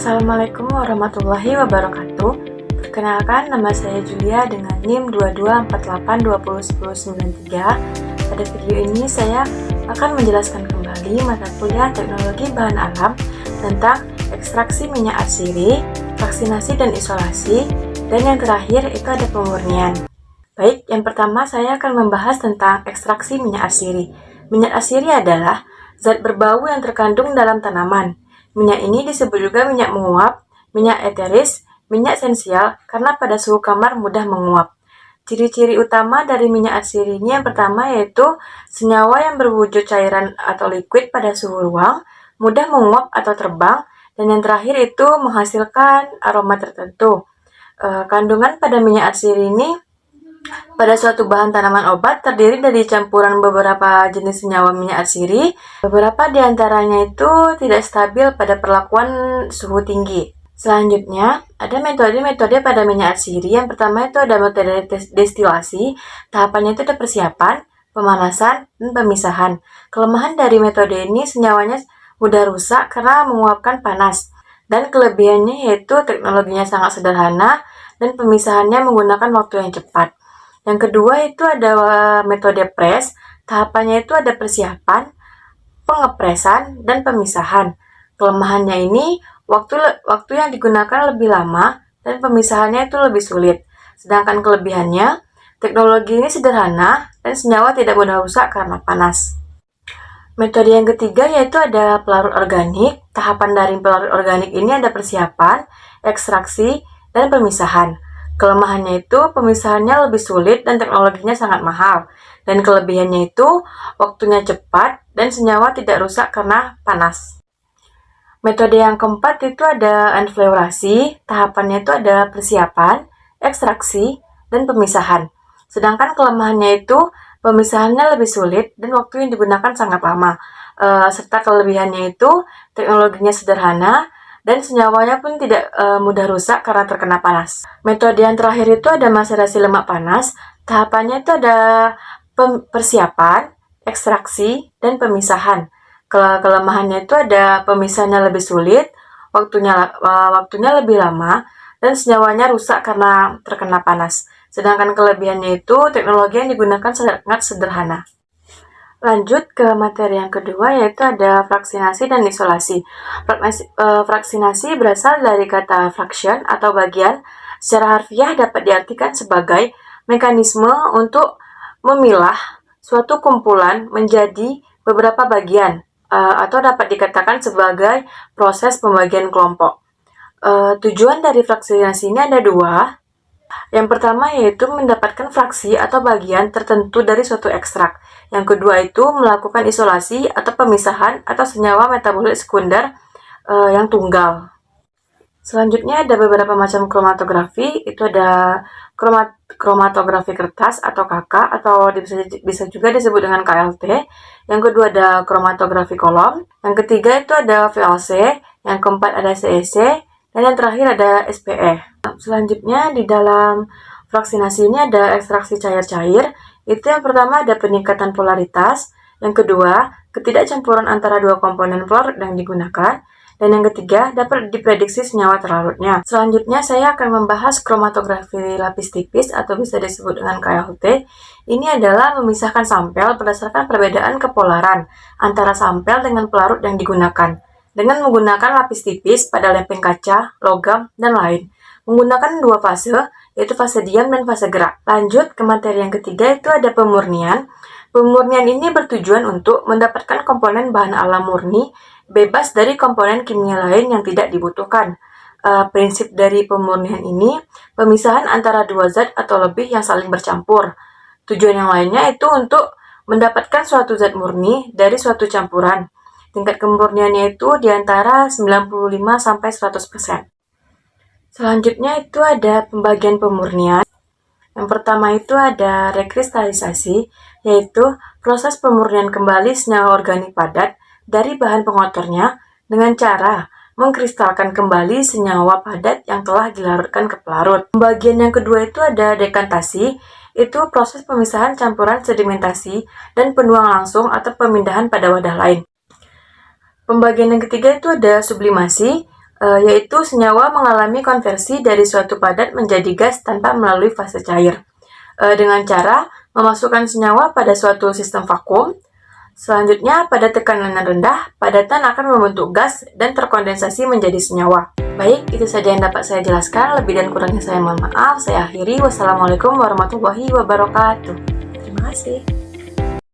Assalamualaikum warahmatullahi wabarakatuh. Perkenalkan, nama saya Julia dengan NIM 2248201093. Pada video ini saya akan menjelaskan kembali mata kuliah Teknologi Bahan Alam tentang ekstraksi minyak atsiri, vaksinasi dan isolasi, dan yang terakhir itu ada pemurnian. Baik, yang pertama saya akan membahas tentang ekstraksi minyak atsiri. Minyak atsiri adalah zat berbau yang terkandung dalam tanaman. Minyak ini disebut juga minyak menguap, minyak eteris, minyak esensial karena pada suhu kamar mudah menguap. Ciri-ciri utama dari minyak atsiri ini yang pertama yaitu senyawa yang berwujud cairan atau liquid pada suhu ruang, mudah menguap atau terbang, dan yang terakhir itu menghasilkan aroma tertentu. Kandungan pada minyak atsiri ini pada suatu bahan tanaman obat terdiri dari campuran beberapa jenis senyawa minyak atsiri. Beberapa di antaranya itu tidak stabil pada perlakuan suhu tinggi. Selanjutnya, ada metode-metode pada minyak atsiri. Yang pertama itu ada metode destilasi. Tahapannya itu ada persiapan, pemanasan, dan pemisahan. Kelemahan dari metode ini senyawanya mudah rusak karena menguapkan panas. Dan kelebihannya yaitu teknologinya sangat sederhana dan pemisahannya menggunakan waktu yang cepat. Yang kedua itu ada metode press, tahapannya itu ada persiapan, pengepresan, dan pemisahan. Kelemahannya ini, waktu yang digunakan lebih lama, dan pemisahannya itu lebih sulit. Sedangkan kelebihannya, teknologi ini sederhana, dan senyawa tidak mudah rusak karena panas. Metode yang ketiga yaitu ada pelarut organik. Tahapan dari pelarut organik ini ada persiapan, ekstraksi, dan pemisahan. Kelemahannya itu pemisahannya lebih sulit dan teknologinya sangat mahal. Dan kelebihannya itu waktunya cepat dan senyawa tidak rusak karena panas. Metode yang keempat itu ada enfleurasi. Tahapannya itu ada persiapan, ekstraksi, dan pemisahan. Sedangkan kelemahannya itu pemisahannya lebih sulit dan waktu yang digunakan sangat lama. Serta kelebihannya itu teknologinya sederhana dan senyawanya pun tidak mudah rusak karena terkena panas. Metode yang terakhir itu ada maserasi lemak panas. Tahapannya itu ada persiapan, ekstraksi, dan pemisahan. Kelemahannya itu ada pemisahannya lebih sulit, waktunya lebih lama, dan senyawanya rusak karena terkena panas. Sedangkan kelebihannya itu teknologi yang digunakan sangat sederhana. Lanjut ke materi yang kedua yaitu ada vaksinasi dan isolasi. Vaksinasi berasal dari kata fraction atau bagian. Secara harfiah dapat diartikan sebagai mekanisme untuk memilah suatu kumpulan menjadi beberapa bagian atau dapat dikatakan sebagai proses pembagian kelompok. Tujuan dari vaksinasi ini ada dua. Yang pertama yaitu mendapatkan fraksi atau bagian tertentu dari suatu ekstrak. Yang kedua itu melakukan isolasi atau pemisahan atau senyawa metabolit sekunder yang tunggal. Selanjutnya ada beberapa macam kromatografi. Itu ada kromatografi kertas atau KK atau bisa juga disebut dengan KLT. Yang kedua ada kromatografi kolom. Yang ketiga itu ada VLC. Yang keempat ada CEC. Dan yang terakhir ada SPE. Selanjutnya di dalam vaksinasi ini ada ekstraksi cair-cair. Itu yang pertama ada peningkatan polaritas. Yang kedua, ketidakcampuran antara dua komponen pelarut yang digunakan. Dan yang ketiga, dapat diprediksi senyawa terlarutnya. Selanjutnya saya akan membahas kromatografi lapis tipis atau bisa disebut dengan KLT. Ini adalah memisahkan sampel berdasarkan perbedaan kepolaran antara sampel dengan pelarut yang digunakan dengan menggunakan lapis tipis pada lempeng kaca, logam, dan lain. Menggunakan dua fase, yaitu fase diam dan fase gerak. Lanjut ke materi yang ketiga, itu ada pemurnian. Pemurnian ini bertujuan untuk mendapatkan komponen bahan alam murni, bebas dari komponen kimia lain yang tidak dibutuhkan. Prinsip dari pemurnian ini, pemisahan antara dua zat atau lebih yang saling bercampur. Tujuan yang lainnya itu untuk mendapatkan suatu zat murni dari suatu campuran. Tingkat kemurniannya itu di antara 95-100%. Selanjutnya itu ada pembagian pemurnian. Yang pertama itu ada rekristalisasi, yaitu proses pemurnian kembali senyawa organik padat dari bahan pengotornya dengan cara mengkristalkan kembali senyawa padat yang telah dilarutkan ke pelarut. Pembagian yang kedua itu ada dekantasi, itu proses pemisahan campuran sedimentasi dan penuang langsung atau pemindahan pada wadah lain. Pembagian yang ketiga itu ada sublimasi. yaitu senyawa mengalami konversi dari suatu padat menjadi gas tanpa melalui fase cair. Dengan cara memasukkan senyawa pada suatu sistem vakum. Selanjutnya, pada tekanan rendah, padatan akan membentuk gas dan terkondensasi menjadi senyawa. Baik, itu saja yang dapat saya jelaskan. Lebih dan kurangnya saya mohon maaf. Saya akhiri. Wassalamualaikum warahmatullahi wabarakatuh. Terima kasih.